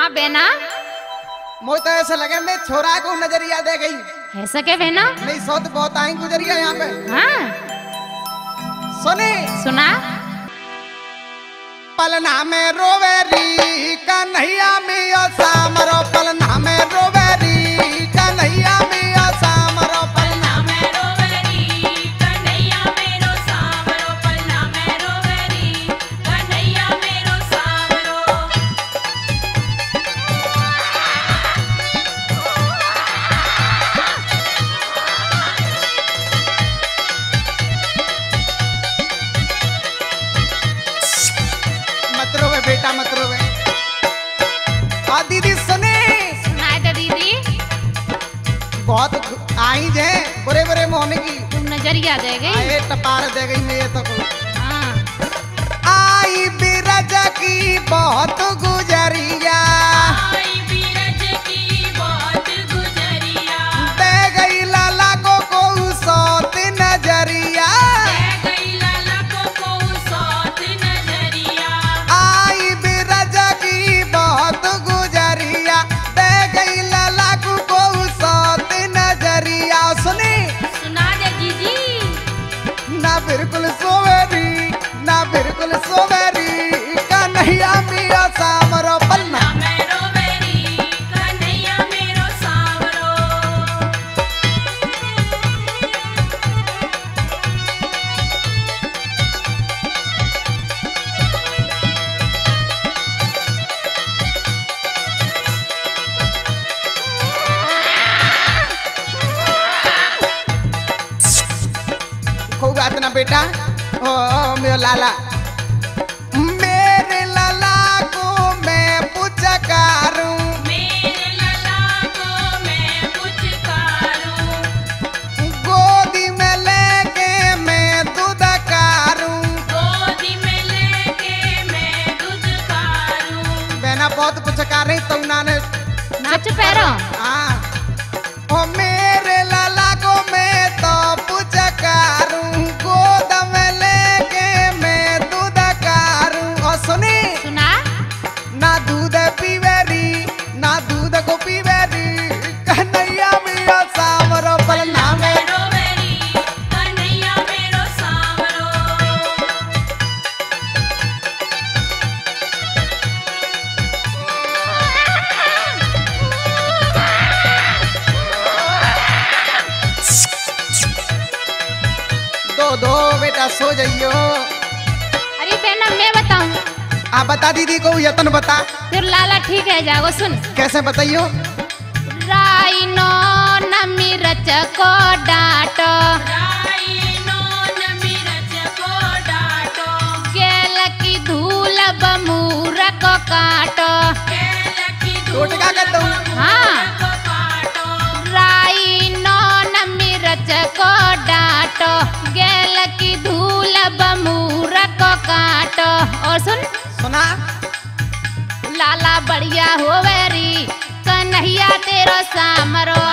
हाँ बेना, मुझे तो ऐसा लगे मैं छोरा को नजरिया दे गई। ऐसा क्या बेना? नहीं सौ तो बहुत आई गुजरिया यहाँ पे। हाँ सुनी सुना। पलना में रोवेरी कन्हैया मिया सामरो, पलना में रोवेरी कन्हैया मिया सामरो, पलना में रोवेरी कन्हैया मेरो सावरो, पलना में रोवेरी कन्हैया मेरो सावरो। मत रोवे बेटा मत रोवे। आ दीदी सुने सुनाए तो दीदी, बहुत आई जे बुरे बुरे मोहने की तुम नजरिया दे गई। आए टपार दे गई मैं तो को। हाँ आई बिरज की बहुत गुजरिया, आई बीरज की बहुत गुजरिया, दे गई लाला को सौत नजरिया। दे गई लाला को सौत नजरिया, आई बिरज की बहुत गुजरिया, दे गई लाला को सौत नजरिया। सुनी सुना दे जीजी। ना बिल्कुल सोवेरी ना बिल्कुल सोवेरी कन्हैया मिया सामरो, पलना पलना में रोवेरी कन्हैया मेरो सावरो। खूब गातना बेटा। ओ मेरा लाला, मेरे लाला को मैं पुचकारूं, मेरे लला को मैं पुचकारूं, गोदी में लेके मैं दूध कारूं। गोदी में लेके मैं दूध कारूं। बहना बहुत पुचकार रही तो उन्होंने नाच पैरो। हाँ। ओ मेरे लाला को मैं तो पुचकारूं, गोद में लेके मैं दूध कारूं। और सुनी सुना। ना दूध पीवेरी ना दूध को पीवेरी कन्हैया मिया सामरो, पलना में रोवेरी कन्हैया मेरो सावरो। दो बेटा सो जाइयो। अरे बेना मैं बताऊं, आप बता दीदी को यतन बता फिर लाला ठीक है जाओ। सुन। कैसे बताइयो। राइनो नमी रच को डांटो, राइनो न मिरच को डांटो, केल की धूल बमूर को काटो। केल की टोटका कर दो। हाँ। को काटो, राइनो नमी रच को डांटो, गेल की धूल बमूर को काटो। और सुन। सुना लाला बढ़िया होवेरी कन्हैया तेरो सामरो,